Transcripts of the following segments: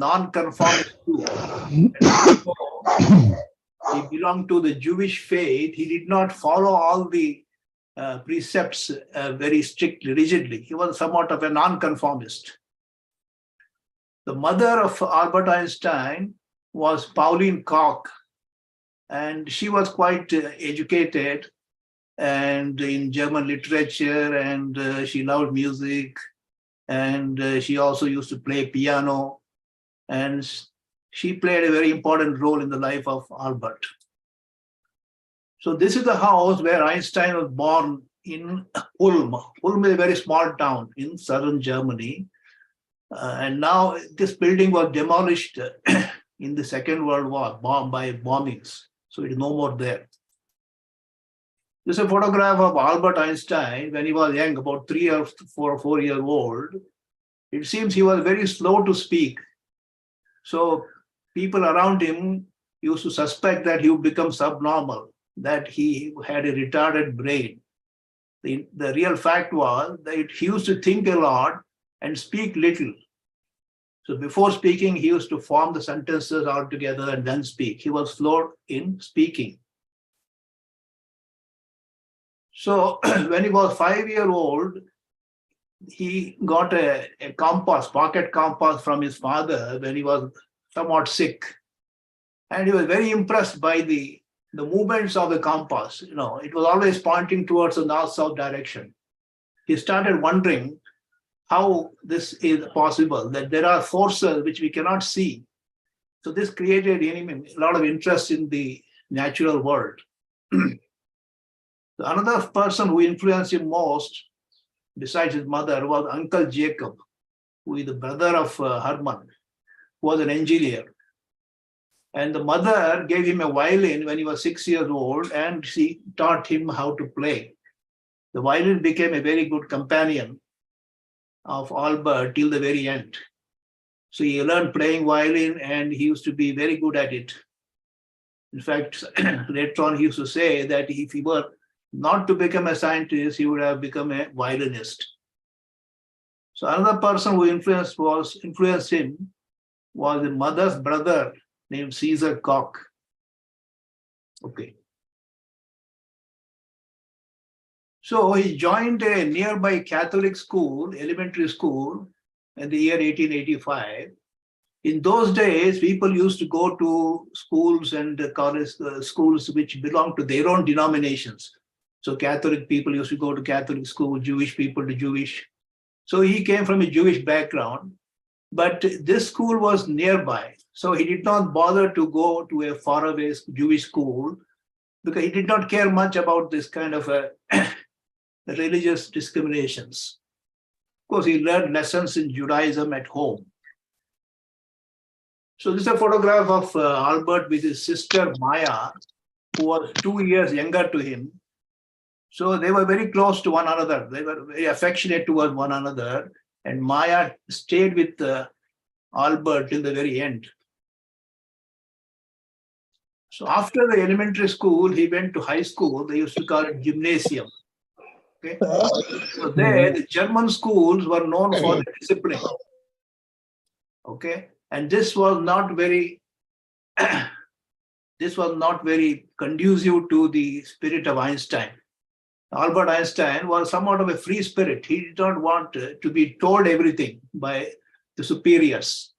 non-conformist too. And although he belonged to the Jewish faith, he did not follow all the precepts very strictly, rigidly. He was somewhat of a non-conformist. The mother of Albert Einstein was Pauline Koch, and she was quite educated and in German literature, and she loved music, and she also used to play piano, and she played a very important role in the life of Albert. So this is the house where Einstein was born in Ulm. Ulm is a very small town in southern Germany. And now this building was demolished in the Second World War by bombings. So it is no more there. This is a photograph of Albert Einstein when he was young, about 3 or 4 years old. It seems he was very slow to speak. So people around him used to suspect that he would become subnormal, that he had a retarded brain. The real fact was that he used to think a lot and speak little. So before speaking, he used to form the sentences all together and then speak. He was slow in speaking. So when he was 5 years old, he got a compass, pocket compass from his father when he was somewhat sick. And he was very impressed by the movements of the compass. You know, it was always pointing towards the north-south direction. He started wondering how this is possible, that there are forces which we cannot see. So this created in him a lot of interest in the natural world. Another person who influenced him most, besides his mother, was Uncle Jacob, who is the brother of Hermann, who was an engineer. And the mother gave him a violin when he was 6 years old, and she taught him how to play. The violin became a very good companion of Albert till the very end. So he learned playing violin, and he used to be very good at it. In fact, later on he used to say that if he were not to become a scientist, he would have become a violinist. So another person who influenced him was the mother's brother named Caesar Koch. Okay. So he joined a nearby Catholic school, elementary school, in the year 1885. In those days, people used to go to schools and college schools which belonged to their own denominations. So Catholic people used to go to Catholic school, Jewish people to Jewish. So he came from a Jewish background, but this school was nearby. So he did not bother to go to a faraway Jewish school because he did not care much about this kind of religious discriminations. Of course, he learned lessons in Judaism at home. So this is a photograph of Albert with his sister Maya, who was 2 years younger to him. So they were very close to one another. They were very affectionate towards one another. And Maya stayed with Albert till the very end. So after the elementary school, he went to high school. They used to call it gymnasium. Okay. So there, the German schools were known for the discipline. Okay. And this was not very conducive to the spirit of Einstein. Albert Einstein was somewhat of a free spirit. He did not want to be told everything by the superiors.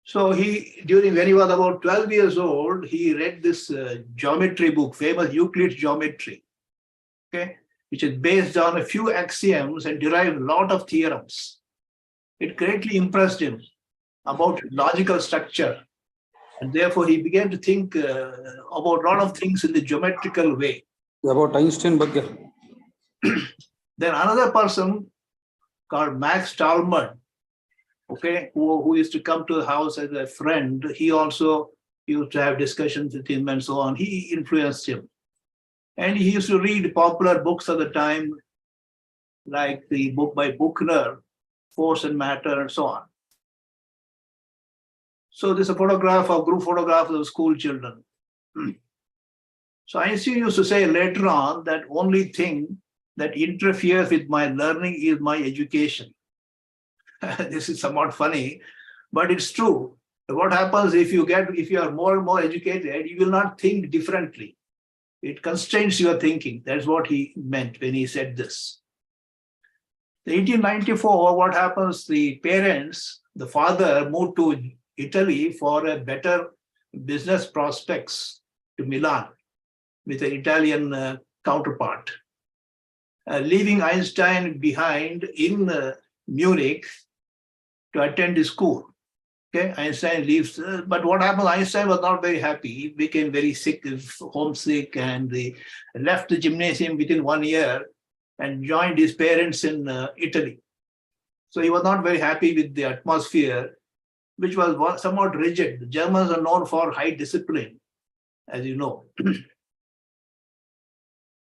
So when he was about 12 years old, he read this geometry book, famous Euclid's Geometry, okay, which is based on a few axioms and derived a lot of theorems. It greatly impressed him about logical structure. And therefore, he began to think about a lot of things in the geometrical way. About Einstein. Then another person called Max Talmud, okay, who used to come to the house as a friend, he also used to have discussions with him and so on. He influenced him. And he used to read popular books of the time, like the book by Buchner, Force and Matter, and so on. So this is a group photograph of school children. So Einstein used to say later on that only thing that interferes with my learning is my education. This is somewhat funny, but it's true. What happens if you are more and more educated, you will not think differently. It constrains your thinking. That's what he meant when he said this. In 1894, what happens? The parents, the father moved to Italy for a better business prospects to Milan with an Italian counterpart, leaving Einstein behind in Munich to attend the school. Okay, Einstein leaves, but what happened? Einstein was not very happy. He became very sick, homesick, and he left the gymnasium within 1 year and joined his parents in Italy. So he was not very happy with the atmosphere, which was somewhat rigid. The Germans are known for high discipline, as you know.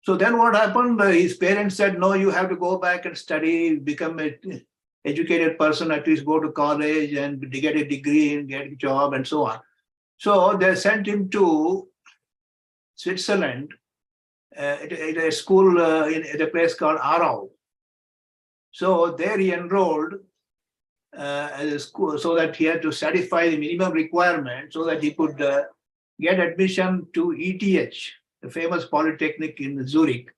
So then what happened? His parents said, no, you have to go back and study, become an educated person, at least go to college and get a degree and get a job and so on. So they sent him to Switzerland at a school at a place called Aarau. So there he enrolled as a school so that he had to satisfy the minimum requirement so that he could get admission to ETH, the famous polytechnic in Zurich.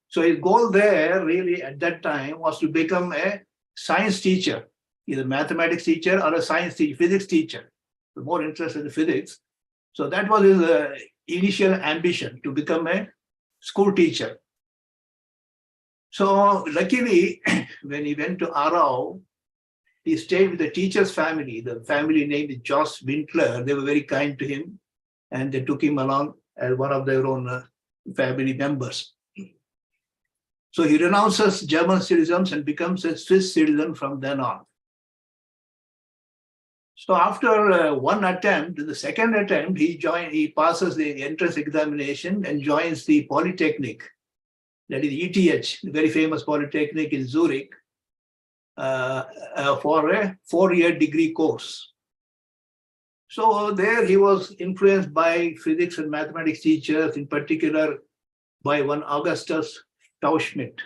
So his goal there really at that time was to become a science teacher, either mathematics teacher or a science teacher, physics teacher. So more interested in physics. So that was his initial ambition, to become a school teacher. So luckily, when he went to Aarau, he stayed with the teacher's family. The family named Jost Winkler. They were very kind to him, and they took him along as one of their own family members. So he renounces German citizens and becomes a Swiss citizen from then on. So after one attempt, the second attempt, he passes the entrance examination and joins the Polytechnic, that is ETH, the very famous Polytechnic in Zurich, for a 4-year degree course. So there he was influenced by physics and mathematics teachers, in particular by one Augustus Tauschmidt.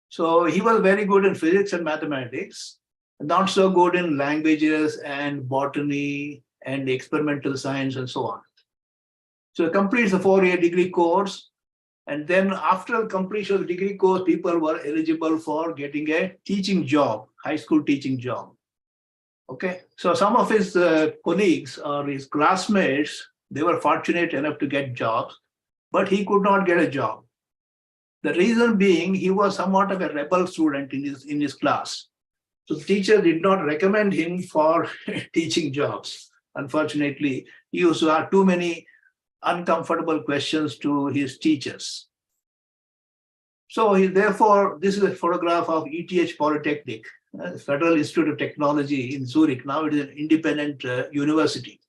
So he was very good in physics and mathematics, not so good in languages and botany and experimental science and so on. So he completes the 4-year degree course. And then after completion of the degree course, people were eligible for getting a teaching job, high school teaching job. Okay, so some of his colleagues or his classmates, they were fortunate enough to get jobs, but he could not get a job. The reason being, he was somewhat of a rebel student in his class. So the teacher did not recommend him for teaching jobs. Unfortunately, he used to have too many uncomfortable questions to his teachers. So therefore, this is a photograph of ETH Polytechnic, Federal Institute of Technology in Zurich. Now it is an independent university.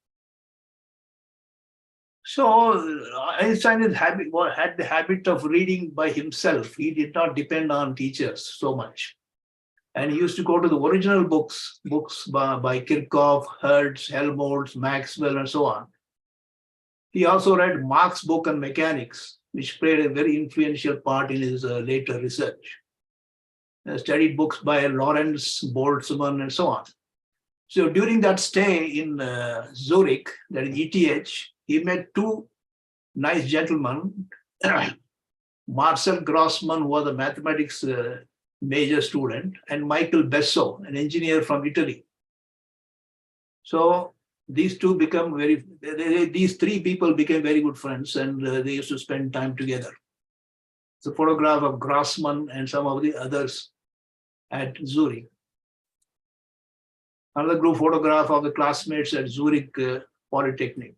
So Einstein had the habit of reading by himself. He did not depend on teachers so much. And he used to go to the original books by Kirchhoff, Hertz, Helmholtz, Maxwell, and so on. He also read Mach's book on mechanics, which played a very influential part in his later research. Studied books by Lawrence, Boltzmann, and so on. So during that stay in Zurich, that is ETH, he met two nice gentlemen. Marcel Grossmann, who was a mathematics major student, and Michael Besso, an engineer from Italy. So these three people became very good friends, and they used to spend time together. It's a photograph of Grossmann and some of the others at Zurich. Another group photograph of the classmates at Zurich Polytechnic.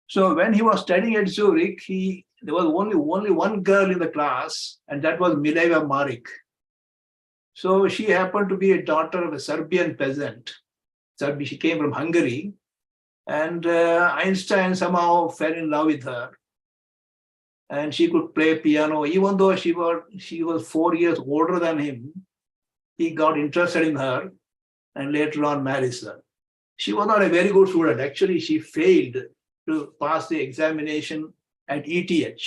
So when he was studying at Zurich, there was only one girl in the class, and that was Mileva Maric. So she happened to be a daughter of a Serbian peasant. She came from Hungary, and Einstein somehow fell in love with her. And she could play piano, even though she was 4 years older than him. He got interested in her, and later on marries her. She was not a very good student. Actually, she failed to pass the examination at ETH.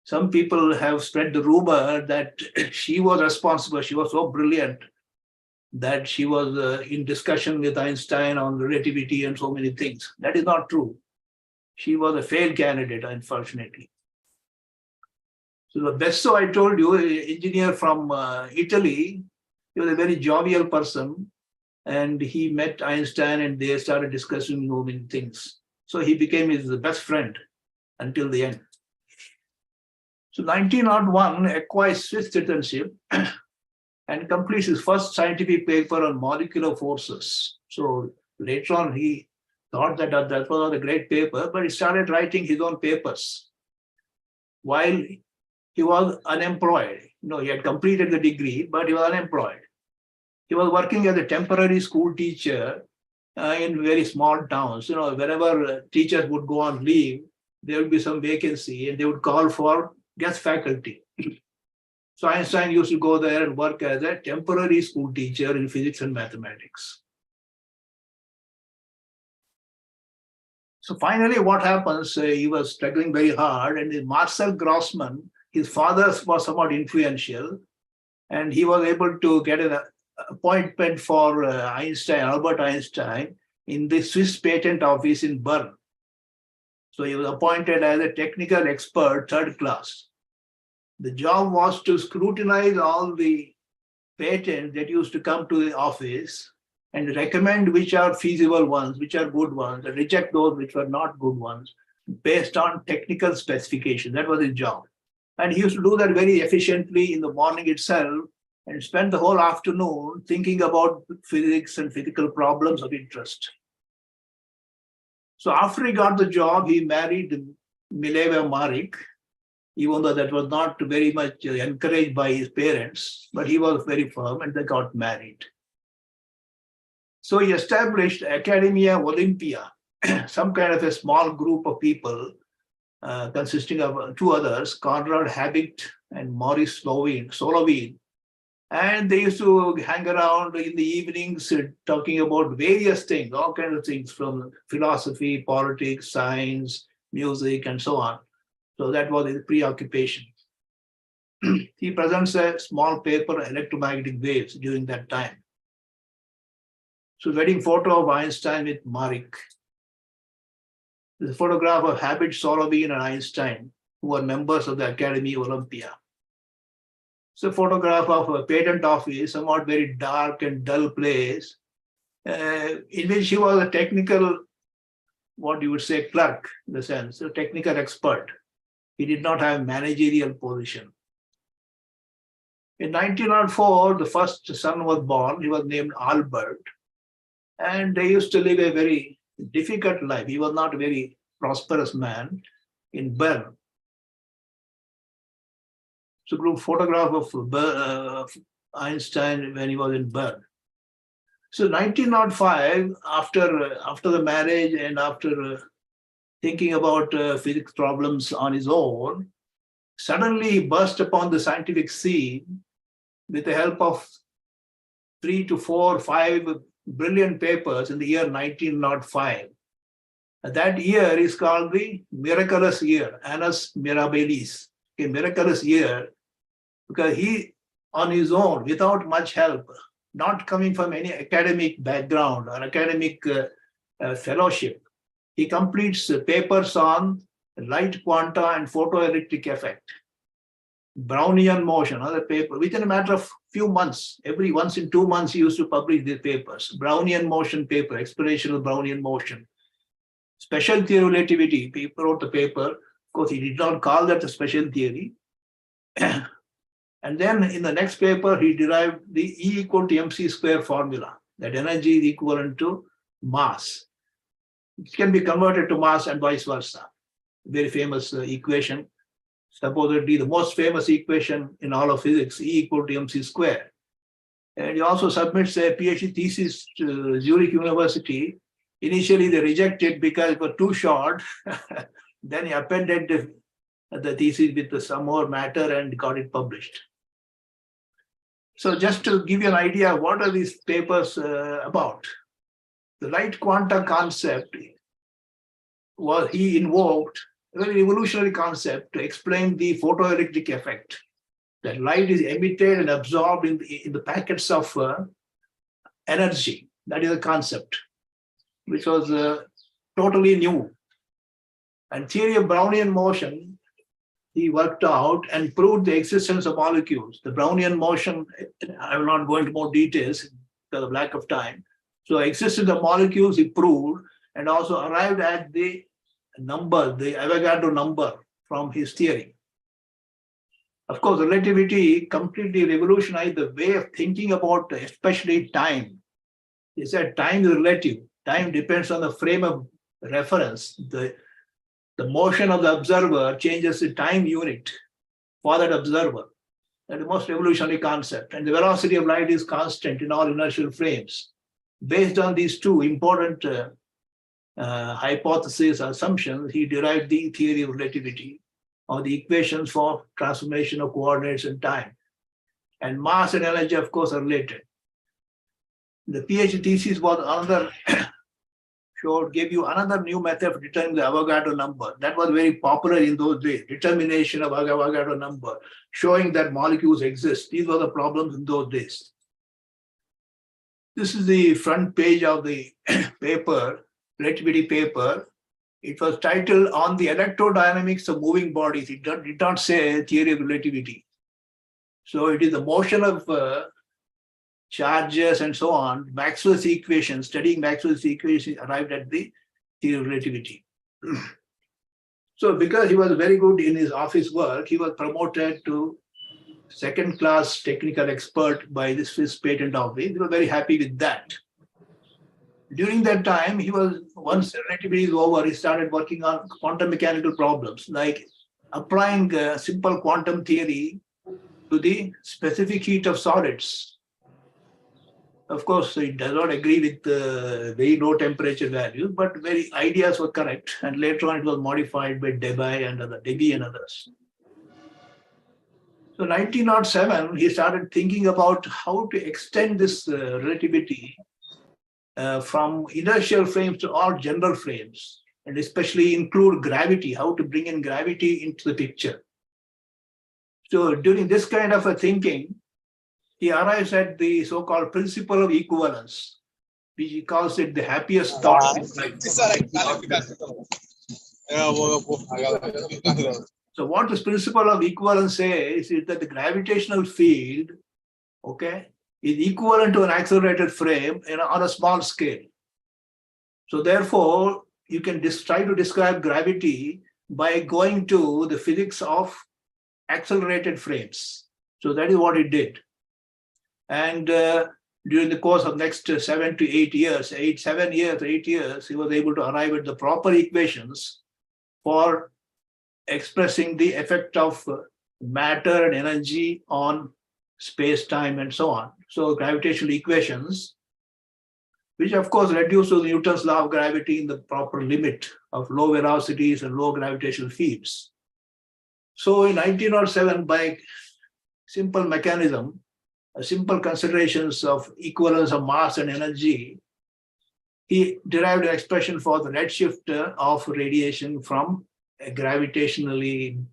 some people have spread the rumor that she was responsible. She was so brilliant that she was in discussion with Einstein on relativity and so many things. That is not true. She was a failed candidate, unfortunately. So the Besso, I told you, engineer from Italy, he was a very jovial person, and he met Einstein and they started discussing so many things. So he became his best friend until the end. So 1901, acquires Swiss citizenship and completes his first scientific paper on molecular forces. So later on, he thought that that was a great paper, but he started writing his own papers while he was unemployed. He had completed the degree, but he was unemployed. He was working as a temporary school teacher in very small towns. Wherever teachers would go on leave, there would be some vacancy and they would call for guest faculty. So Einstein used to go there and work as a temporary school teacher in physics and mathematics. So finally, what happens, he was struggling very hard, and Marcel Grossman, his father was somewhat influential, and he was able to get an appointment for Albert Einstein, in the Swiss Patent Office in Bern. So he was appointed as a technical expert, third class. The job was to scrutinize all the patents that used to come to the office and recommend which are feasible ones, which are good ones, and reject those which were not good ones, based on technical specification. That was his job. And he used to do that very efficiently in the morning itself and spend the whole afternoon thinking about physics and physical problems of interest. So after he got the job, he married Mileva Maric, even though that was not very much encouraged by his parents, but he was very firm and they got married. So he established Academia Olympia, some kind of a small group of people consisting of two others, Conrad Habit and Maurice Solovin. And they used to hang around in the evenings talking about various things, all kinds of things from philosophy, politics, science, music, and so on. So that was his preoccupation. He presents a small paper, Electromagnetic Waves, during that time. So wedding photo of Einstein with Maric. This photograph of Habit, Solovin, and Einstein, who are members of the Academy Olympia. It's a photograph of a patent office, somewhat very dark and dull place, in which he was a technical, what you would say, clerk, in the sense, a technical expert. He did not have a managerial position. In 1904, the first son was born. He was named Albert. And they used to live a very difficult life. He was not a very prosperous man in Bern. So group photograph of Einstein when he was in Bern. So 1905, after the marriage and after thinking about physics problems on his own, suddenly he burst upon the scientific scene with the help of 3 to 4, 5 brilliant papers in the year 1905. That year is called the miraculous year, Annus Mirabilis, a miraculous year, because he, on his own, without much help, not coming from any academic background or academic fellowship, he completes papers on light quanta and photoelectric effect, Brownian motion, other paper, within a matter of few months. Every once in 2 months, he used to publish these papers. Brownian motion paper, exploration of Brownian motion. Special theory of relativity, he wrote the paper. Of course, he did not call that a special theory. And then in the next paper, he derived the E equal to mc square formula, that energy is equivalent to mass. It can be converted to mass and vice versa. Very famous equation, supposedly the most famous equation in all of physics, E equal to mc square. And he also submits a PhD thesis to Zurich University. Initially, they rejected because it was too short. Then he appended the thesis with some more matter and got it published. So just to give you an idea, what are these papers about? The light quanta concept was he invoked a very revolutionary concept to explain the photoelectric effect. That light is emitted and absorbed in the packets of energy. That is a concept which was totally new. And theory of Brownian motion, he worked out and proved the existence of molecules. The Brownian motion, I will not go into more details because of lack of time. So existence of molecules he proved and also arrived at the number, the Avogadro number from his theory. Of course, relativity completely revolutionized the way of thinking about especially time. He said time is relative. Time depends on the frame of reference. The motion of the observer changes the time unit for that observer. That's the most revolutionary concept. And the velocity of light is constant in all inertial frames. Based on these two important hypotheses, assumptions, he derived the theory of relativity, or the equations for transformation of coordinates and time. And mass and energy, of course, are related. The PhD thesis was another, gave you another new method for determining the Avogadro number. That was very popular in those days, determination of Avogadro number, showing that molecules exist. These were the problems in those days. This is the front page of the paper, relativity paper. It was titled On the Electrodynamics of Moving Bodies. It did not say theory of relativity. So it is the motion of charges and so on. Maxwell's equations, studying Maxwell's equations, arrived at the theory of relativity. So because he was very good in his office work, he was promoted to second-class technical expert by the Swiss Patent Office. He was very happy with that. During that time, once relativity is over, he started working on quantum mechanical problems, like applying simple quantum theory to the specific heat of solids. Of course, it does not agree with very low temperature values, but ideas were correct. And later on, it was modified by Debye and others. So 1907, he started thinking about how to extend this relativity from inertial frames to all general frames, and especially include gravity, how to bring in gravity into the picture. So during this kind of a thinking, he arrives at the so-called principle of equivalence, which he calls it the happiest thought in life. So what this principle of equivalence says is that the gravitational field, is equivalent to an accelerated frame on a small scale. So therefore, you can try to describe gravity by going to the physics of accelerated frames. So that is what he did. And during the course of next 7 to 8 years, 8 years, he was able to arrive at the proper equations for expressing the effect of matter and energy on space, time, and so on. So gravitational equations, which of course reduce to Newton's law of gravity in the proper limit of low velocities and low gravitational fields. So in 1907, by simple mechanism, simple considerations of equivalence of mass and energy, he derived an expression for the redshift of radiation from a gravitationally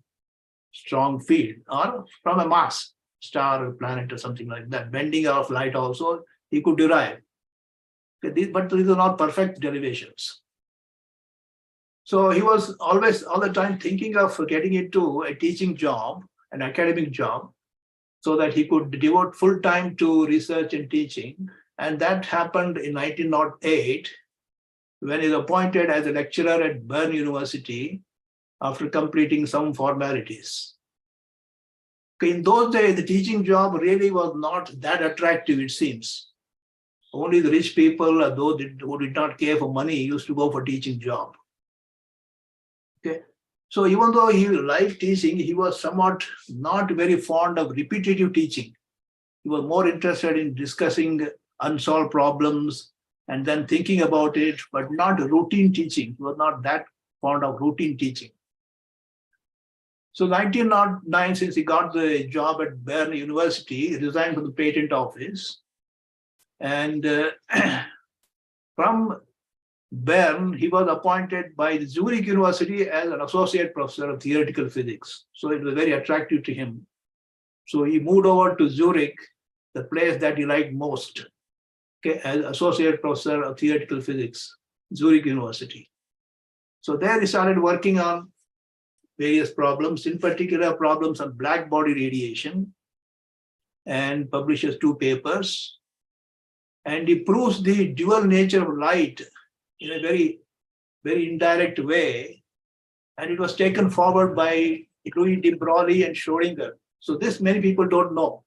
strong field or from a mass, star or planet or something like that. Bending of light also he could derive. But these are not perfect derivations. So he was always, all the time, thinking of getting into a teaching job, an academic job, so that he could devote full time to research and teaching. And that happened in 1908, when he was appointed as a lecturer at Bern University after completing some formalities. In those days, the teaching job really was not that attractive, it seems. Only the rich people or those who did not care for money used to go for teaching job. So even though he liked teaching, he was somewhat not very fond of repetitive teaching. He was more interested in discussing unsolved problems and then thinking about it, but not routine teaching. He was not that fond of routine teaching. So 1909, since he got the job at Bern University, he resigned from the patent office. And from Bern, he was appointed by the Zurich University as an associate professor of theoretical physics. So it was very attractive to him. So he moved over to Zurich, the place that he liked most, okay, as associate professor of theoretical physics, Zurich University. So there he started working on various problems, in particular problems on black body radiation, and publishes 2 papers. And he proves the dual nature of light in a very, very indirect way. And it was taken forward by Louis de Broglie and Schrödinger. So this many people don't know.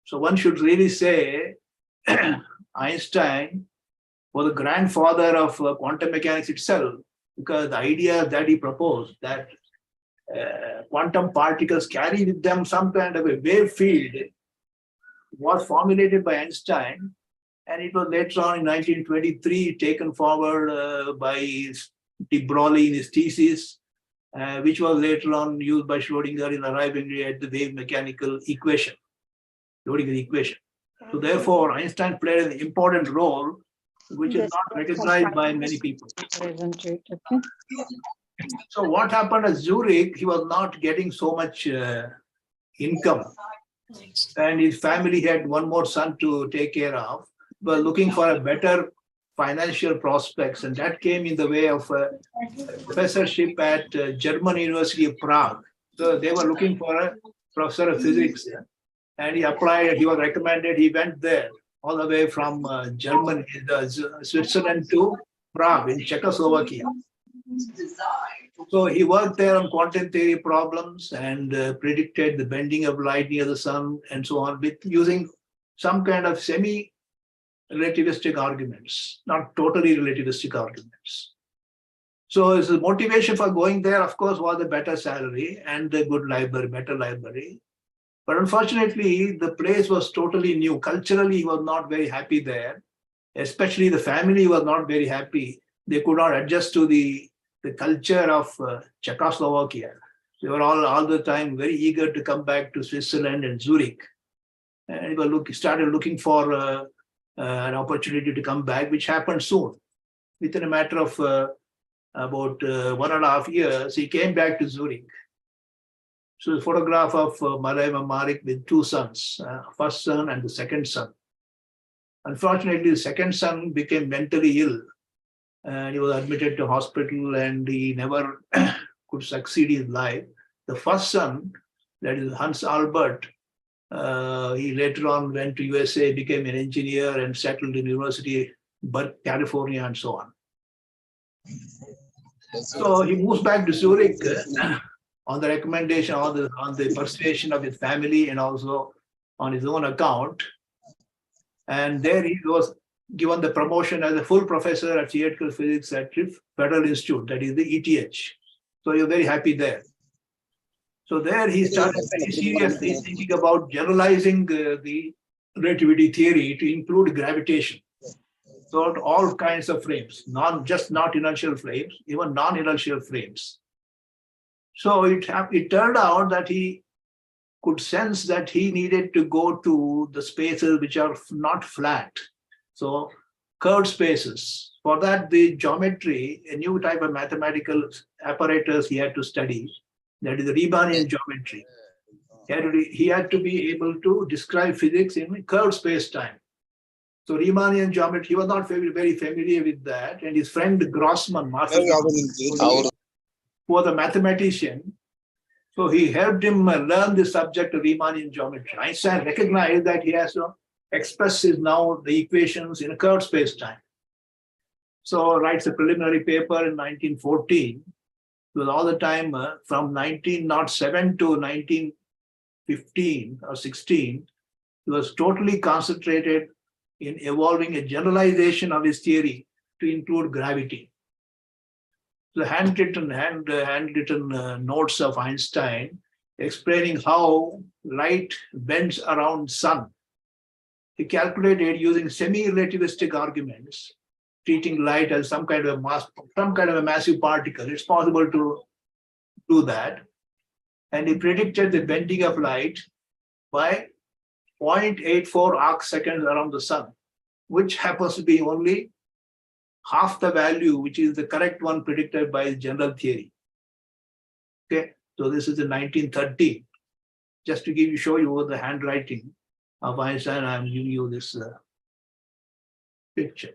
So one should really say Einstein was the grandfather of quantum mechanics itself, because the idea that he proposed that quantum particles carry with them some kind of a wave field was formulated by Einstein, and it was later on in 1923 taken forward by de Broglie in his thesis, which was later on used by Schrödinger in arriving at the wave mechanical equation, Schrödinger equation. So therefore, Einstein played an important role, which is not recognized by many people. So what happened at Zurich, he was not getting so much income. And his family had one more son to take care of, but looking for a better financial prospects. And that came in the way of a professorship at German University of Prague. So they were looking for a professor of physics. And he applied, he was recommended, he went there all the way from Germany, Switzerland to Prague in Czechoslovakia. So he worked there on quantum theory problems and predicted the bending of light near the sun and so on, with using some kind of semi-relativistic arguments, not totally relativistic arguments. So his motivation for going there, of course, was a better salary and a good library, better library. But unfortunately, the place was totally new. Culturally, he was not very happy there. Especially the family was not very happy. They could not adjust to the culture of Czechoslovakia. They were all the time very eager to come back to Switzerland and Zurich. And he started looking for an opportunity to come back, which happened soon. Within a matter of about 1.5 years, he came back to Zurich. So the photograph of Malaima Marik with 2 sons, first son and the second son. Unfortunately, the second son became mentally ill. And he was admitted to hospital and he never could succeed in life. The first son, that is Hans Albert, he later on went to USA, became an engineer and settled in University, California, and so on. So he moves back to Zurich on the recommendation, on the persuasion of his family and also on his own account. And there he was given the promotion as a full professor of theoretical physics at Federal Institute, that is the ETH. So you're very happy there. So there he started very seriously thinking about generalizing the relativity theory to include gravitation. So all kinds of frames, not inertial frames, even non-inertial frames. So it turned out that he could sense that he needed to go to the spaces which are not flat. So curved spaces. For that, the geometry, a new type of mathematical apparatus he had to study, that is the Riemannian geometry. He had to be able to describe physics in curved space-time. So Riemannian geometry, he was not very familiar with that. And his friend Grossman, who was a mathematician, so he helped him learn the subject of Riemannian geometry. Einstein recognized that he has to express the equations in a curved space-time. So writes a preliminary paper in 1914. It was all the time from 1907 to 1915 or 16, he was totally concentrated in evolving a generalization of his theory to include gravity. The handwritten notes of Einstein explaining how light bends around sun. He calculated using semi-relativistic arguments, treating light as some kind of a massive particle. It's possible to do that. And he predicted the bending of light by 0.84 arc seconds around the sun, which happens to be only half the value, which is the correct one predicted by general theory. Okay, so this is in 1913. Just to show you the handwriting of Einstein, I'm giving you this picture.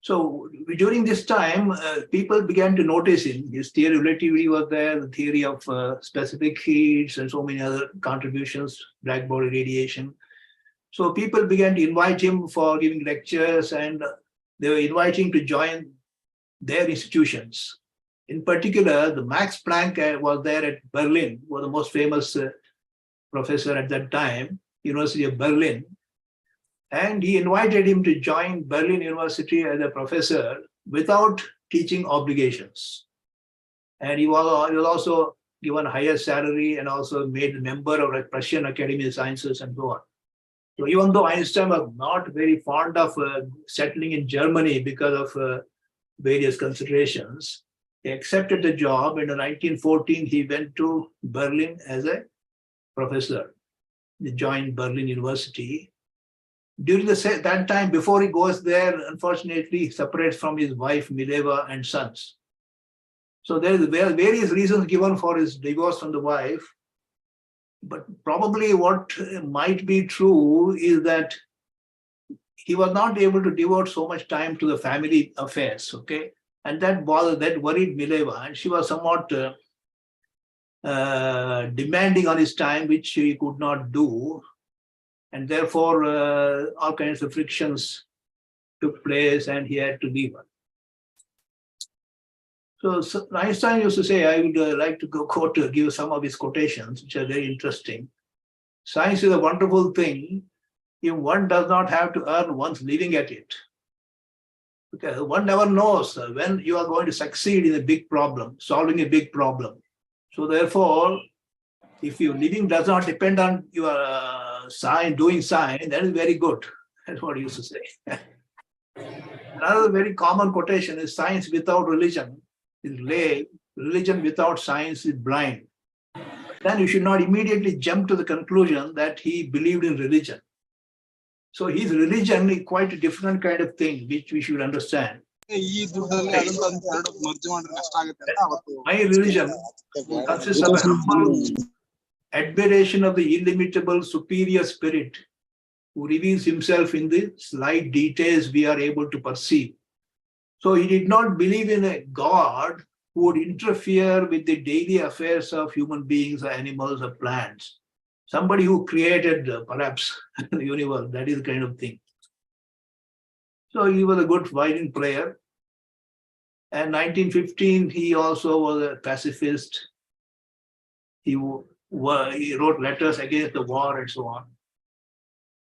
So during this time, people began to notice him. His theory of relativity was there, the theory of specific heats, and so many other contributions, black body radiation. So people began to invite him for giving lectures, and they were inviting to join their institutions. In particular, the Max Planck was there at Berlin, was the most famous professor at that time, University of Berlin. And he invited him to join Berlin University as a professor without teaching obligations. And he was also given higher salary and also made a member of the Prussian Academy of Sciences and so on. So even though Einstein was not very fond of settling in Germany because of various considerations, he accepted the job. And in 1914, he went to Berlin as a professor. He joined Berlin University. During that time, before he goes there, unfortunately, he separates from his wife, Mileva, and sons. So there are various reasons given for his divorce from the wife. But probably what might be true is that he was not able to devote so much time to the family affairs, okay? And that worried Mileva, and she was somewhat demanding on his time, which he could not do. And therefore, all kinds of frictions took place, and he had to leave her. So Einstein used to say, I would like to give some of his quotations, which are very interesting. Science is a wonderful thing if one does not have to earn one's living at it. Because one never knows when you are going to succeed in a big problem, solving a big problem. So therefore, if your living does not depend on your doing science, that is very good. That's what he used to say. Another very common quotation is, science without religion is lame, religion without science is blind. Then you should not immediately jump to the conclusion that he believed in religion. So his religion is quite a different kind of thing, which we should understand. My religion consists of a humble admiration of the illimitable superior spirit who reveals himself in the slight details we are able to perceive. So he did not believe in a God who would interfere with the daily affairs of human beings or animals or plants. Somebody who created perhaps the universe, that is the kind of thing. So he was a good violin player. And 1915, he also was a pacifist. He wrote letters against the war and so on.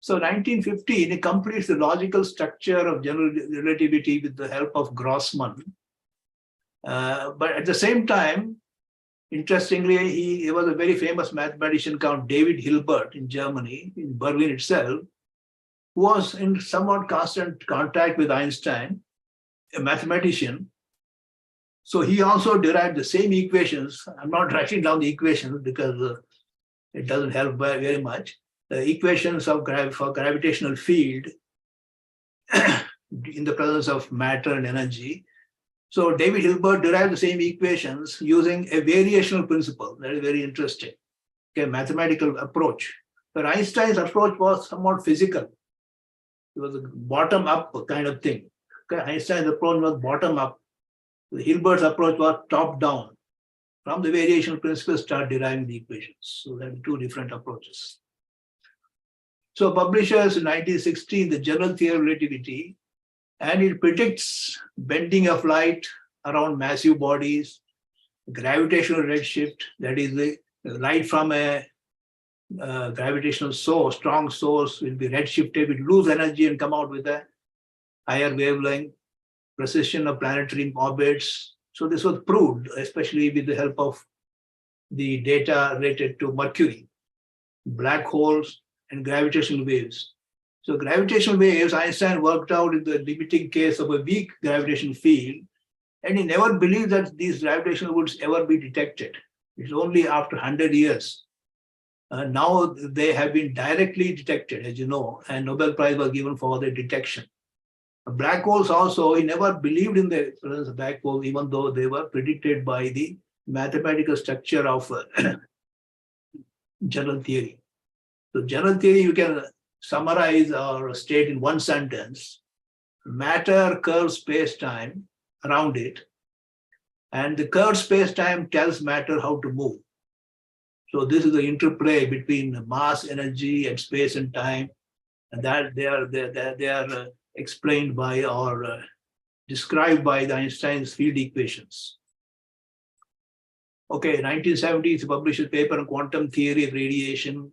So 1915, he completes the logical structure of general relativity with the help of Grossman. But at the same time, interestingly, he was a very famous mathematician called David Hilbert in Germany, in Berlin itself, who was in somewhat constant contact with Einstein, a mathematician. So he also derived the same equations. I'm not writing down the equations because it doesn't help very much. The equations of for gravitational field in the presence of matter and energy. So David Hilbert derived the same equations using a variational principle. That is very interesting. Okay, mathematical approach. But Einstein's approach was somewhat physical. It was a bottom-up kind of thing. Okay, Einstein's approach was bottom-up. Hilbert's approach was top-down. From the variational principle, start deriving the equations. So there are two different approaches. So publishes in 1916 the General Theory of Relativity, and it predicts bending of light around massive bodies, gravitational redshift, that is the light from a gravitational source, strong source will be redshifted, will lose energy and come out with a higher wavelength, precession of planetary orbits. So this was proved, especially with the help of the data related to Mercury, black holes, and gravitational waves. So gravitational waves, Einstein worked out in the limiting case of a weak gravitational field, and he never believed that these gravitational would ever be detected. It's only after 100 years. Now they have been directly detected, as you know, and Nobel Prize was given for their detection. Black holes also, he never believed in the presence of black holes, even though they were predicted by the mathematical structure of general theory. So general theory you can summarize or state in one sentence. Matter curves space-time around it, and the curved space-time tells matter how to move. So this is the interplay between mass, energy, and space and time, and that they are explained by or described by the Einstein's field equations. Okay, 1970s, he published a paper on quantum theory of radiation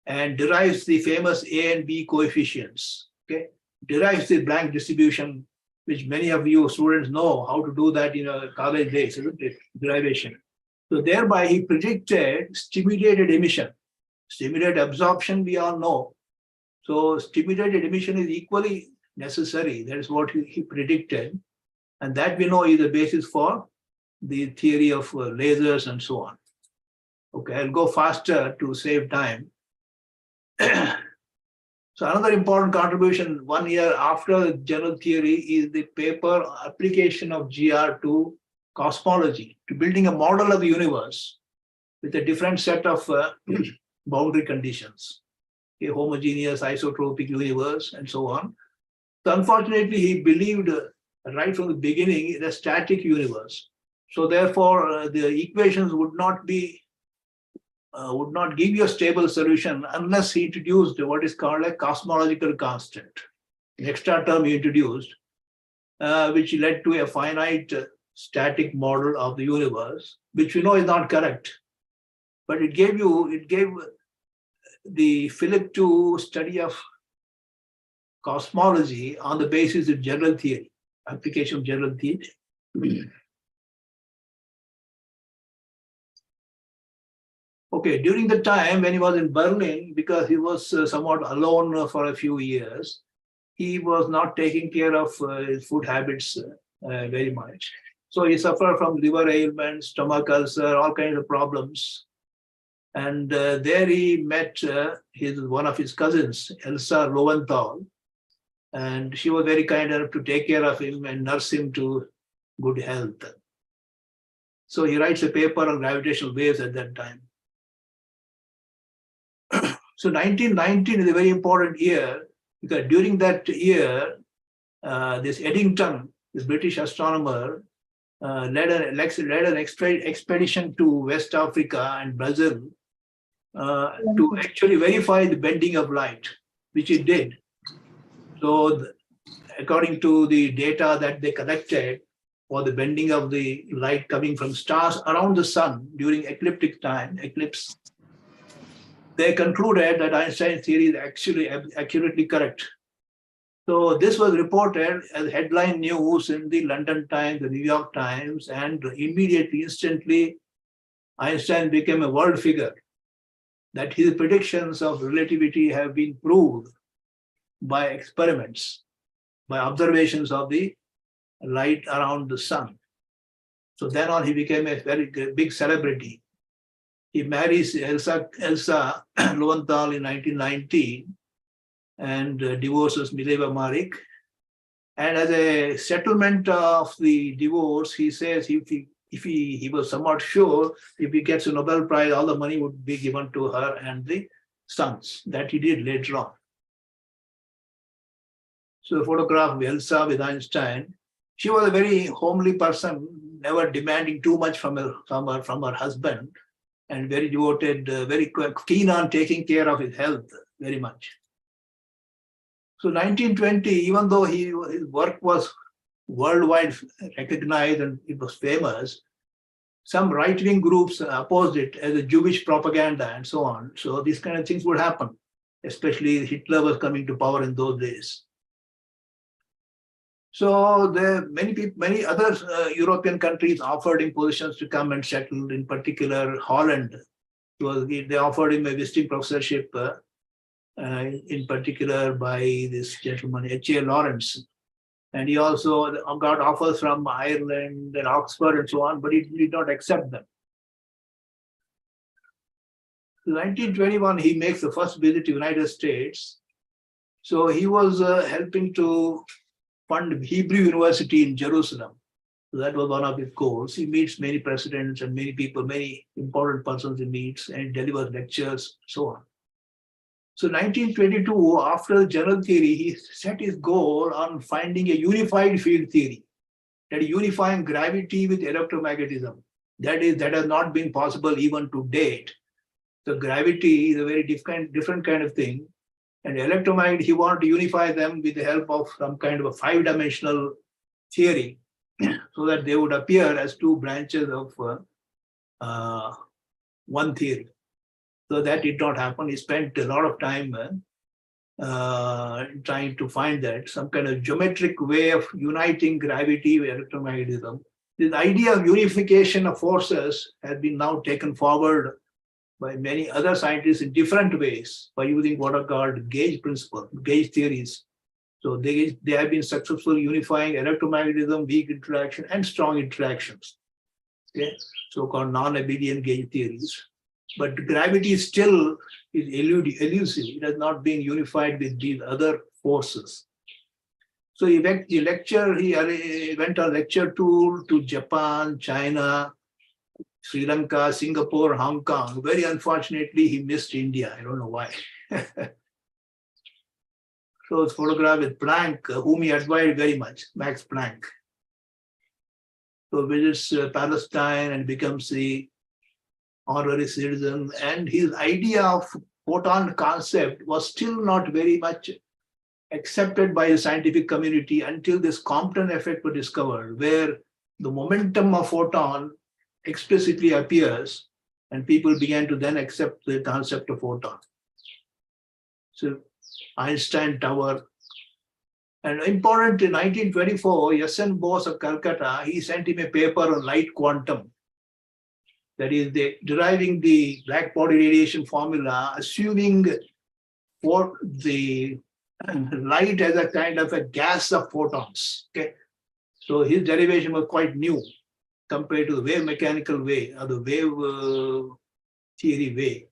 and derives the famous A and B coefficients. Okay, derives the blank distribution, which many of you students know how to do that in college days, isn't it? Derivation. So thereby he predicted stimulated emission. Stimulated absorption, we all know. So stimulated emission is equally necessary. That is what he predicted. And that we know is the basis for the theory of lasers and so on. Okay, I'll go faster to save time. So another important contribution 1 year after general theory is the paper application of GR to cosmology, to building a model of the universe with a different set of boundary conditions, a homogeneous isotropic universe and so on. So unfortunately, he believed right from the beginning in a static universe. So therefore, the equations would not give you a stable solution unless he introduced what is called a cosmological constant, an extra term he introduced, which led to a finite static model of the universe, which we know is not correct. But it gave the fillip to study of cosmology on the basis of general theory, application of general theory. Okay, during the time when he was in Berlin, because he was somewhat alone for a few years, he was not taking care of his food habits very much. So he suffered from liver ailment, stomach ulcer, all kinds of problems. And there he met one of his cousins, Elsa Lowenthal, and she was very kind enough to take care of him and nurse him to good health. So he writes a paper on gravitational waves at that time. So 1919 is a very important year because during that year, this Eddington, this British astronomer, led an expedition to West Africa and Brazil to actually verify the bending of light, which it did. So according to the data that they collected for the bending of the light coming from stars around the sun during eclipse, they concluded that Einstein's theory is actually accurately correct. So this was reported as headline news in the London Times, the New York Times, and instantly, Einstein became a world figure, that his predictions of relativity have been proved by experiments, by observations of the light around the sun. So then on, he became a very big celebrity. He marries Elsa Lowenthal in 1919 and divorces Mileva Maric. And as a settlement of the divorce, he says if he was somewhat sure if he gets a Nobel Prize, all the money would be given to her and the sons. That he did later on. So a photograph of Elsa with Einstein. She was a very homely person, never demanding too much from her husband, and very devoted, very keen on taking care of his health very much. So 1920, even though his work was worldwide recognized and it was famous, some right-wing groups opposed it as a Jewish propaganda and so on. So these kind of things would happen, especially Hitler was coming to power in those days. So many other European countries offered him positions to come and settle. In particular, Holland, they offered him a visiting professorship, in particular by this gentleman H.A. Lawrence, and he also got offers from Ireland and Oxford and so on, but he did not accept them. In 1921, he makes the first visit to the United States. So he was helping to fund Hebrew University in Jerusalem. So that was one of his goals. He meets many presidents and many people, many important persons he meets and delivers lectures, so on. So 1922, after general theory, he set his goal on finding a unified field theory, that unifying gravity with electromagnetism. That has not been possible even to date. So gravity is a very different kind of thing. And electromagnet, he wanted to unify them with the help of some kind of a 5-dimensional theory so that they would appear as two branches of one theory. So that did not happen. He spent a lot of time trying to find that, some kind of geometric way of uniting gravity with electromagnetism. This idea of unification of forces has been now taken forward by many other scientists in different ways by using what are called gauge principles, gauge theories. So they have been successful unifying electromagnetism, weak interaction, and strong interactions. Okay, so-called non-abelian gauge theories. But gravity still is elusive. It has not been unified with these other forces. So he went on lecture tour to Japan, China, Sri Lanka, Singapore, Hong Kong. Very unfortunately, he missed India. I don't know why. So it's photographed with Planck, whom he admired very much, Max Planck. So visits Palestine and becomes the honorary citizen. And his idea of photon concept was still not very much accepted by the scientific community until this Compton effect was discovered, where the momentum of photon explicitly appears, and people began to then accept the concept of photon. So Einstein Tower. And important in 1924, S.N. Bose of Calcutta, he sent him a paper on light quantum. That is, deriving the black body radiation formula, assuming for the light as a kind of a gas of photons. Okay, so his derivation was quite new compared to the wave mechanical way or the wave theory way.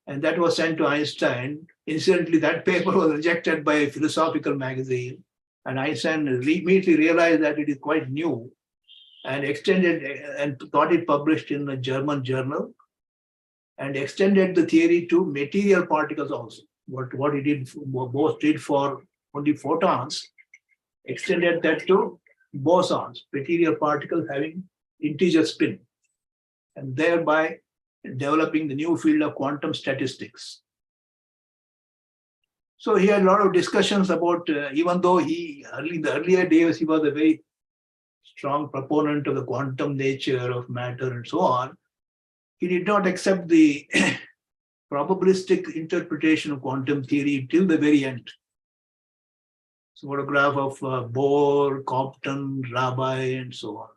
And that was sent to Einstein. Incidentally, that paper was rejected by a philosophical magazine. And Einstein immediately realized that it is quite new and extended and got it published in a German journal and extended the theory to material particles also. What he did, Bose did for only photons, extended that to bosons, material particles having integer spin, and thereby developing the new field of quantum statistics. So he had a lot of discussions about, even though in the earlier days, he was a very strong proponent of the quantum nature of matter and so on, he did not accept the probabilistic interpretation of quantum theory till the very end. So photograph of Bohr, Compton, Rabi, and so on.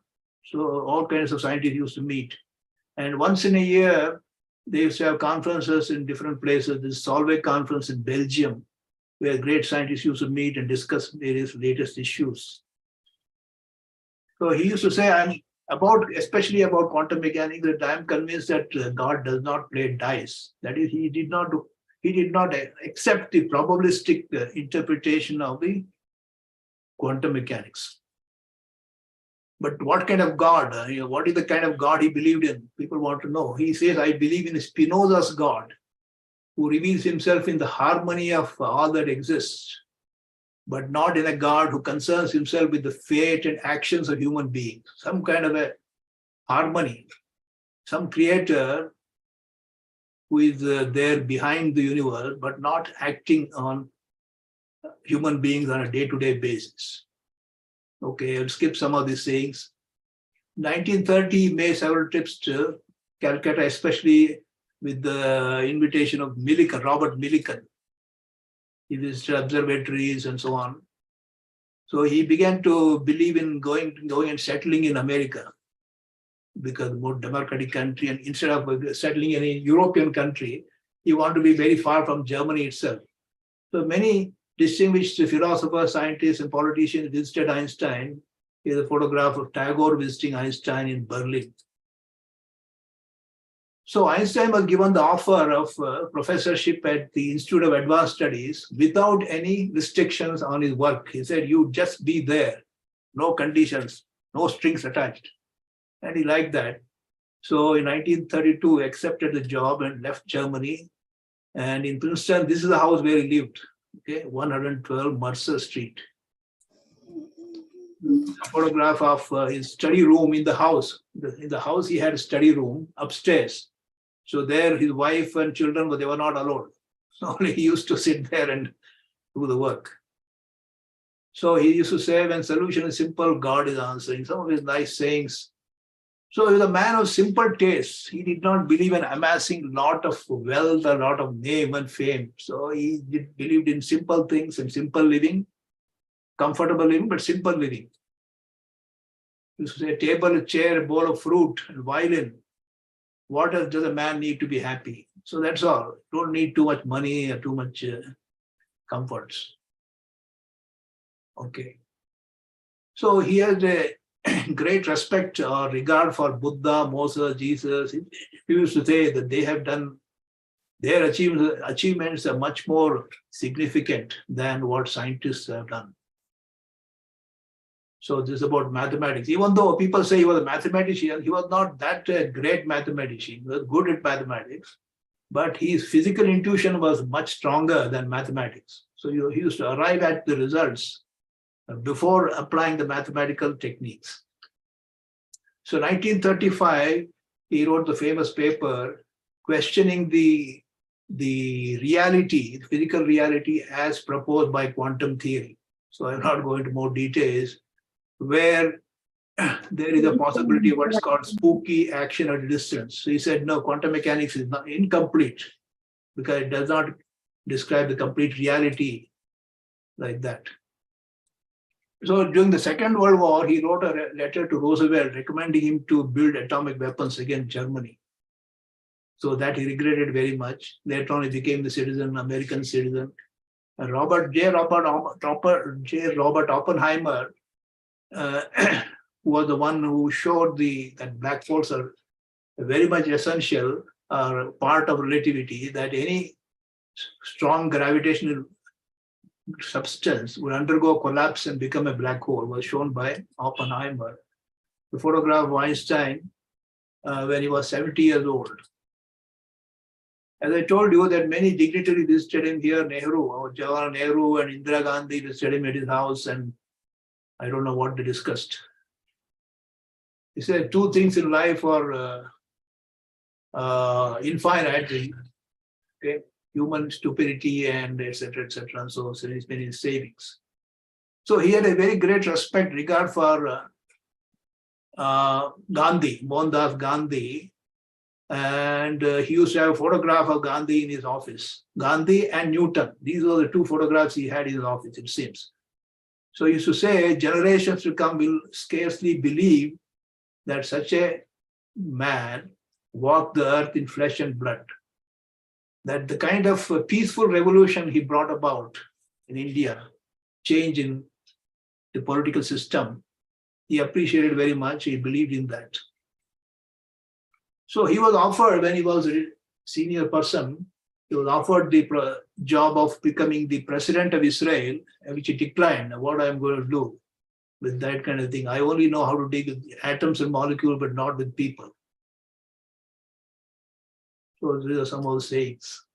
So all kinds of scientists used to meet. And once in a year, they used to have conferences in different places. This Solvay conference in Belgium, where great scientists used to meet and discuss various latest issues. So he used to say, especially about quantum mechanics, that I'm convinced that God does not play dice. That is, he did not accept the probabilistic interpretation of the quantum mechanics. But what kind of God? What is the kind of God he believed in? People want to know. He says, I believe in Spinoza's God, who reveals himself in the harmony of all that exists, but not in a God who concerns himself with the fate and actions of human beings. Some kind of a harmony, some creator who is there behind the universe, but not acting on human beings on a day-to-day basis. Okay, I'll skip some of these sayings. 1930, he made several trips to Calcutta, especially with the invitation of Millikan, Robert Millikan. He visited observatories and so on. So he began to believe in going and settling in America, because more democratic country, and instead of settling in a European country, he wanted to be very far from Germany itself. So many distinguished philosophers, scientists, and politicians visited Einstein. Here's a photograph of Tagore visiting Einstein in Berlin. So Einstein was given the offer of professorship at the Institute of Advanced Studies without any restrictions on his work. He said, you just be there, no conditions, no strings attached. And he liked that. So in 1932, accepted the job and left Germany. And in Princeton, this is the house where he lived, okay, 112 Mercer Street. A photograph of his study room in the house. In the house, he had a study room upstairs. So there, his wife and children, they were not allowed. So only he used to sit there and do the work. So he used to say, when solution is simple, God is answering. Some of his nice sayings. So he was a man of simple tastes. He did not believe in amassing a lot of wealth, a lot of name and fame. So he believed in simple things and simple living, comfortable living, but simple living. He used to say, table, a chair, a bowl of fruit, and violin. What else does a man need to be happy? So that's all. Don't need too much money or too much comforts. Okay. So he has a great respect or regard for Buddha, Moses, Jesus. He used to say that they have done, their achievements are much more significant than what scientists have done. So this is about mathematics. Even though people say he was a mathematician, he was not that great mathematician. He was good at mathematics, but his physical intuition was much stronger than mathematics. So he used to arrive at the results before applying the mathematical techniques. So 1935, he wrote the famous paper questioning the reality, the physical reality as proposed by quantum theory. So I'm not going into more details, where there is a possibility of what's called spooky action at a distance. So he said, no, quantum mechanics is not incomplete because it does not describe the complete reality like that. So during the Second World War, he wrote a letter to Roosevelt recommending him to build atomic weapons against Germany. So that he regretted very much. Later on, he became the citizen, American citizen. And Robert Oppenheimer was the one who showed that black holes are very much essential part of relativity, that any strong gravitational substance would undergo collapse and become a black hole, was shown by Oppenheimer. The photograph of Einstein when he was 70 years old. As I told you that many dignitaries visited him here, Jawaharlal Nehru and Indira Gandhi visited him at his house, and I don't know what they discussed. He said two things in life are infinite, okay? Human stupidity and etc. And so he's many savings. So he had a very great respect, regard for Gandhi, Mohandas Gandhi, and he used to have a photograph of Gandhi in his office. Gandhi and Newton, these were the two photographs he had in his office, it seems. So he used to say, generations to come will scarcely believe that such a man walked the earth in flesh and blood. That the kind of peaceful revolution he brought about in India, change in the political system, he appreciated very much. He believed in that. So he was offered, when he was a senior person, he was offered the job of becoming the president of Israel, which he declined. What I'm going to do with that kind of thing? I only know how to deal with atoms and molecules, but not with people. So these are some of the sayings.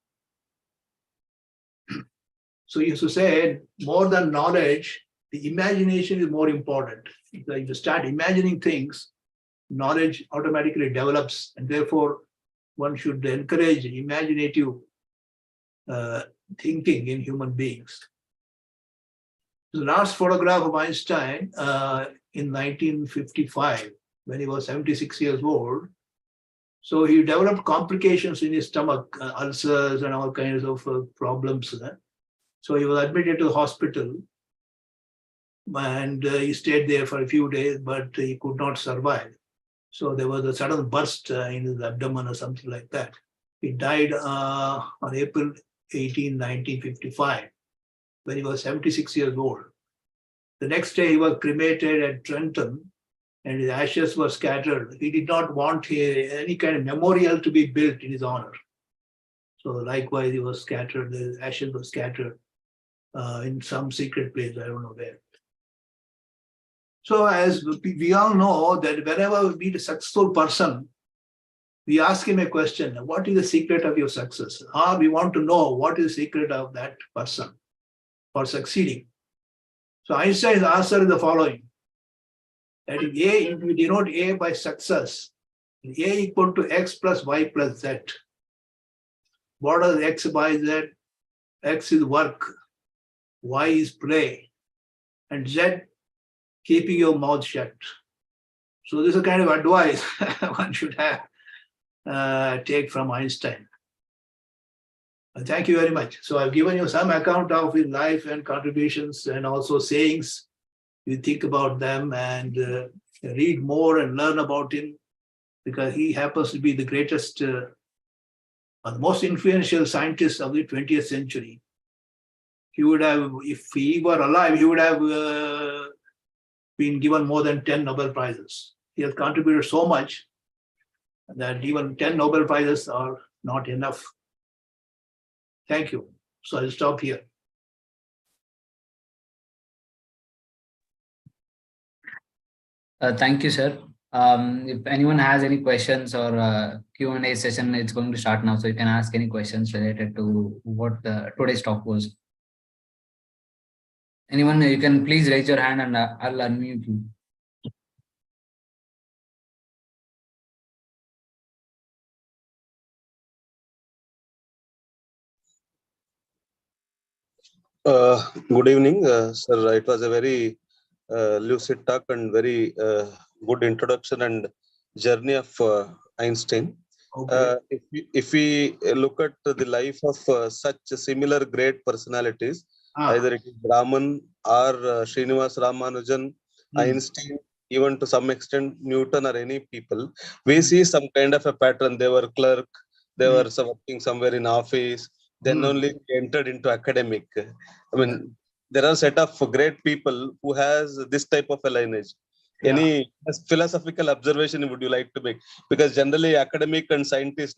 So he used to say, more than knowledge, the imagination is more important. If you start imagining things, knowledge automatically develops, and therefore one should encourage imaginative thinking in human beings. The last photograph of Einstein in 1955, when he was 76 years old. So he developed complications in his stomach, ulcers and all kinds of problems. So he was admitted to the hospital, and he stayed there for a few days, but he could not survive. So there was a sudden burst in his abdomen or something like that. He died on April 18, 1955, when he was 76 years old. The next day he was cremated at Trenton, and his ashes were scattered. He did not want any kind of memorial to be built in his honor. So likewise, he was scattered. The ashes were scattered in some secret place. I don't know where. So as we all know that whenever we meet a successful person, we ask him a question: what is the secret of your success? Or we want to know what is the secret of that person for succeeding. So Einstein's answer is the following: that if we denote A by success, A equal to X plus Y plus Z. What is X by Z? X is work, Y is play, and Z, keeping your mouth shut. So this is a kind of advice one should have take from Einstein. Thank you very much. So I've given you some account of his life and contributions and also sayings. You think about them and read more and learn about him, because he happens to be the greatest, the most influential scientist of the 20th century. He would have, if he were alive, he would have been given more than 10 Nobel Prizes. He has contributed so much that even 10 Nobel Prizes are not enough. Thank you. So I'll stop here. Thank you, sir. If anyone has any questions or Q&A session, it's going to start now. So you can ask any questions related to what today's talk was. Anyone, you can please raise your hand and I'll unmute you. Good evening, sir. It was a very lucid talk and very good introduction and journey of Einstein. Okay. If we look at the life of such similar great personalities, either it is Raman or Srinivas Ramanujan, Einstein, even to some extent Newton or any people, we see some kind of a pattern. They were clerk, they were working somewhere in office, then only entered into academic. I mean, there are a set of great people who has this type of a lineage. Any philosophical observation would you like to make? Because generally academic and scientists,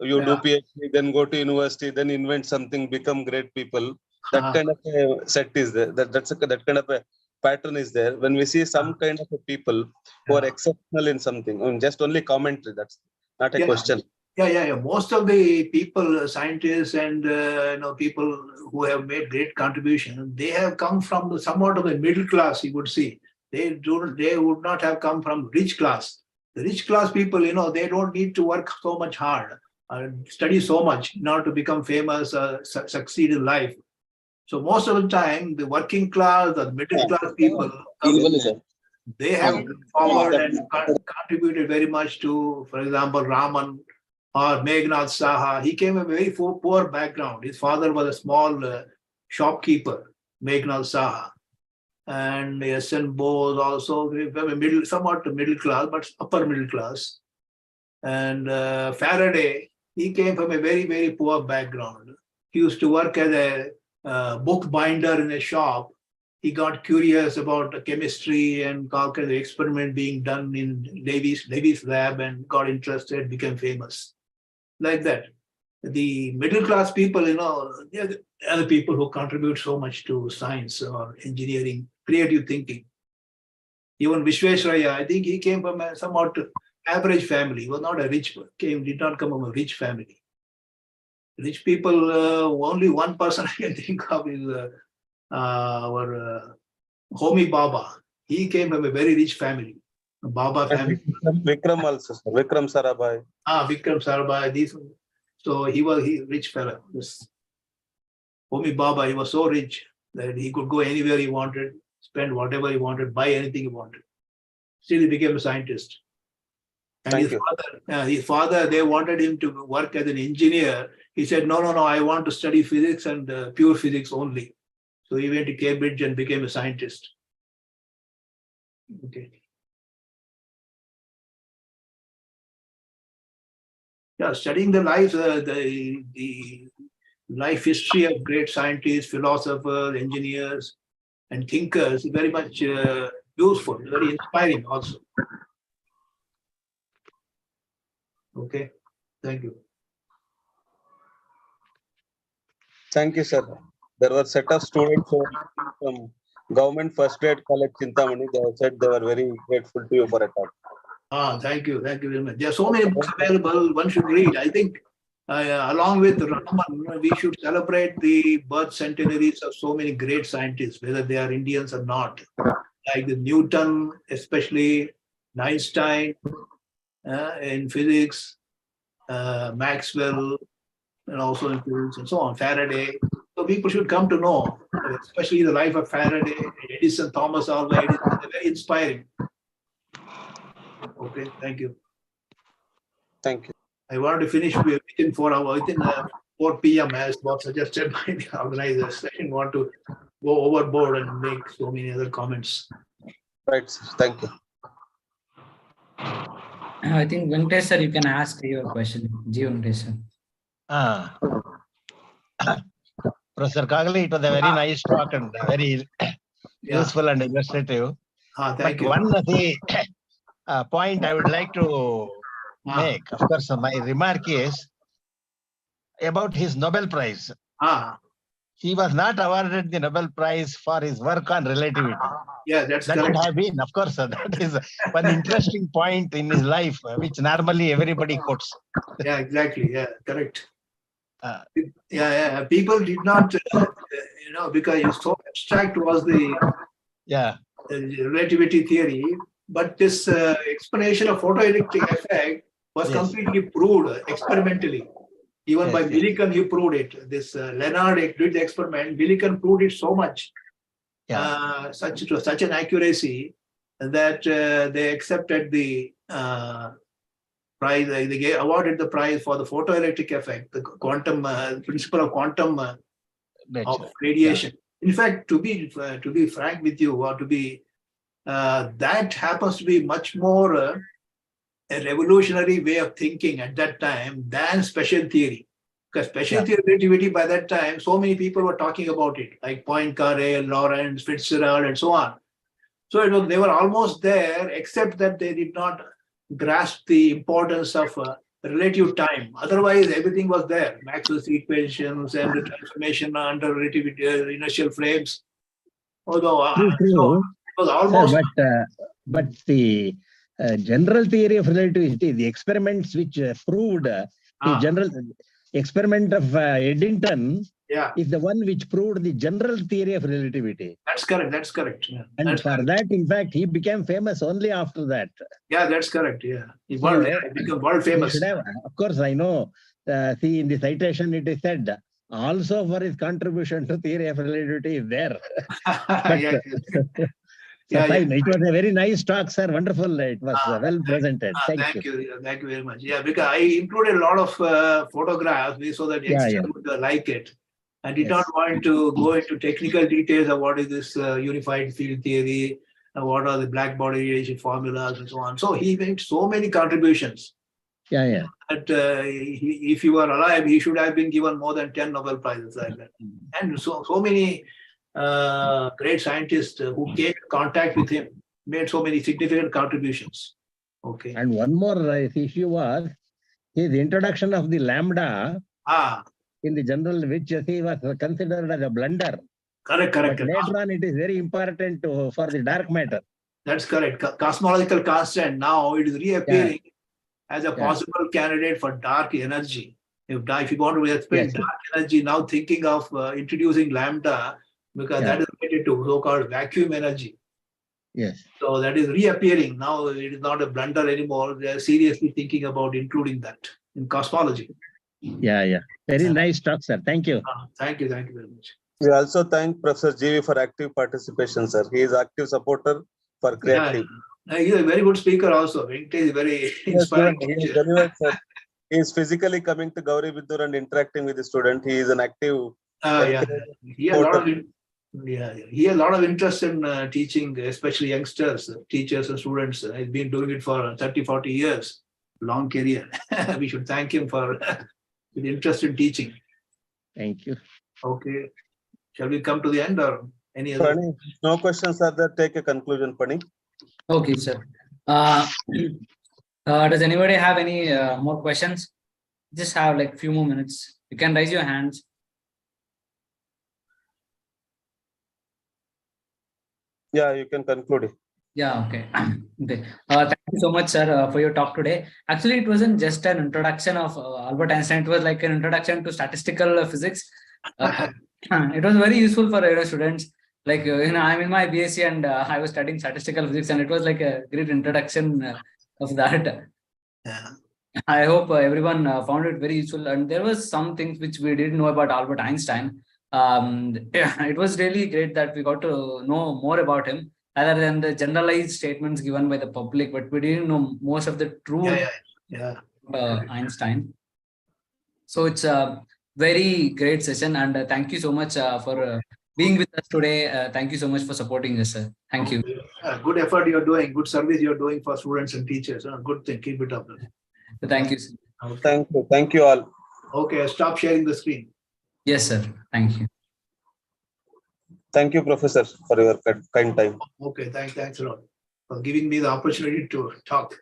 you do PhD, then go to university, then invent something, become great people. That kind of a set is there. That kind of a pattern is there. When we see some kind of a people who are exceptional in something, I mean, just only commentary. That's not a question. Most of the people, scientists and people who have made great contribution, they have come from somewhat of the middle class, you would see. They would not have come from rich class. The rich class people, they don't need to work so much hard, study so much in order to become famous, succeed in life. So most of the time, the working class, the middle class people, they have come forward and contributed very much to, for example, Raman or Meghnad Saha. He came from a very poor background. His father was a small shopkeeper, Meghnad Saha. And S.N. Bose also somewhat middle class, but upper middle class. And Faraday, he came from a very, very poor background. He used to work as a bookbinder in a shop. He got curious about chemistry and all kinds of experiment being done in Levy's lab and got interested, became famous. Like that. The middle class people, they're the other people who contribute so much to science or engineering, creative thinking. Even Vishwesvaraya, I think he came from a somewhat average family. He was not a rich, did not come from a rich family. Rich people, only one person I can think of is our Homi Baba. He came from a very rich family, Baba family. Vikram also, sir. Vikram Sarabhai. Vikram Sarabhai. So he was a rich fellow. This Homi Baba, he was so rich that he could go anywhere he wanted, spend whatever he wanted, buy anything he wanted. Still, he became a scientist. And his father, they wanted him to work as an engineer. He said, no, I want to study physics and pure physics only. So he went to Cambridge and became a scientist. Okay. Studying the lives, the life history of great scientists, philosophers, engineers, and thinkers very much useful, very inspiring also. Okay, thank you. Thank you, sir. There were set of students who are from Government First Grade College Chintamani. They have said they were very grateful to you for a talk. Thank you very much. There are so many books available. One should read. I think, along with Raman, we should celebrate the birth centenaries of so many great scientists, whether they are Indians or not, like the Newton, especially Einstein in physics, Maxwell, and also in physics, and so on, Faraday. So people should come to know, especially the life of Faraday, Edison, Thomas Alva Edison. They're very inspiring. Okay, thank you. Thank you. I wanted to finish within 4 hours, within 4 p.m. as was suggested by the organizers. I didn't want to go overboard and make so many other comments. Right, sir. Thank you. I think Venkatesh sir, you can ask your question. G. Venkatesh sir. Professor Kagli, it was a very nice talk and very useful and illustrative. Thank you. One of the point I would like to make, of course, my remark is about his Nobel Prize. He was not awarded the Nobel Prize for his work on relativity. Yeah, that's that correct. Would have been, of course, that is one interesting point in his life, which normally everybody quotes. Yeah, exactly. Yeah, correct. People did not, because it's so abstract was the relativity theory, but this explanation of photoelectric effect was completely proved experimentally. Even by Millikan, he proved it. This Leonard did the experiment. Millikan proved it so much, such an accuracy that they accepted the prize. They awarded the prize for the photoelectric effect, the quantum principle of quantum of radiation. In fact, to be frank with you, or to be that happens to be much more a revolutionary way of thinking at that time than special theory. Because special theory relativity by that time, so many people were talking about it, like Poincaré, Lorentz, Fitzgerald, and so on. So they were almost there, except that they did not grasp the importance of relative time. Otherwise, everything was there. Maxwell's equations and the transformation under relativity, inertial frames. Although True. it was almost. Sir, but the general theory of relativity, the experiments which proved the general experiment of Eddington is the one which proved the general theory of relativity. That's correct. Yeah. And that's for correct. that, in fact, he became famous only after that. Yeah, that's correct. Yeah, he became world famous. Of course, I know. See, in the citation, it is said, also for his contribution to theory of relativity is there. It was a very nice talk, sir. Wonderful. It was well presented. Thank you. Thank you very much. Yeah, because I included a lot of photographs so that youngsters would like it. I did not want to go into technical details of what is this unified field theory, what are the black body radiation formulas, and so on. So he made so many contributions. That if he were alive, he should have been given more than 10 Nobel Prizes like that. And so many great scientists who came in contact with him made so many significant contributions. Okay. And one more issue was his introduction of the lambda in the general, which he was considered as a blunder. Correct. But later on, it is very important for the dark matter. That's correct. Cosmological constant, now it is reappearing as a possible candidate for dark energy. If you want to explain dark energy, now thinking of introducing lambda, because that is related to so-called vacuum energy. Yes. So that is reappearing. Now it is not a blunder anymore. They are seriously thinking about including that in cosmology. Very nice talk, sir. Thank you. Thank you very much. We also thank Professor GV for active participation, sir. He is active supporter for creative. He is a very good speaker also. Venkatesh is very inspiring. He is physically coming to Gauri Bidur and interacting with the student. He is an active. He has a lot of interest in teaching, especially youngsters, teachers and students. He's been doing it for 30-40 years, long career. We should thank him for his interest in teaching. Thank you. Okay. Shall we come to the end or Any other? Pani, no questions are there. Take a conclusion, Pani. Okay, sir. Does anybody have any more questions? Just have like few more minutes. You can raise your hands. Yeah, you can conclude. Yeah, okay. Okay. Thank you so much, sir, for your talk today. Actually, it wasn't just an introduction of Albert Einstein. It was like an introduction to statistical physics. It was very useful for students. Like, I'm in my BSc and I was studying statistical physics, and it was like a great introduction of that. Yeah. I hope everyone found it very useful. And there was some things which we didn't know about Albert Einstein. It was really great that we got to know more about him, other than the generalized statements given by the public, but we didn't know most of the true Einstein. So it's a very great session, and thank you so much for being with us today. Thank you so much for supporting us, sir. Thank you. Good effort you're doing. Good service you're doing for students and teachers. Good thing. Keep it up. Thank you, sir. Okay. Thank you. Thank you all. Okay, stop sharing the screen. Yes, sir. Thank you. Thank you, Professor, for your kind time. Okay, thanks a lot for giving me the opportunity to talk.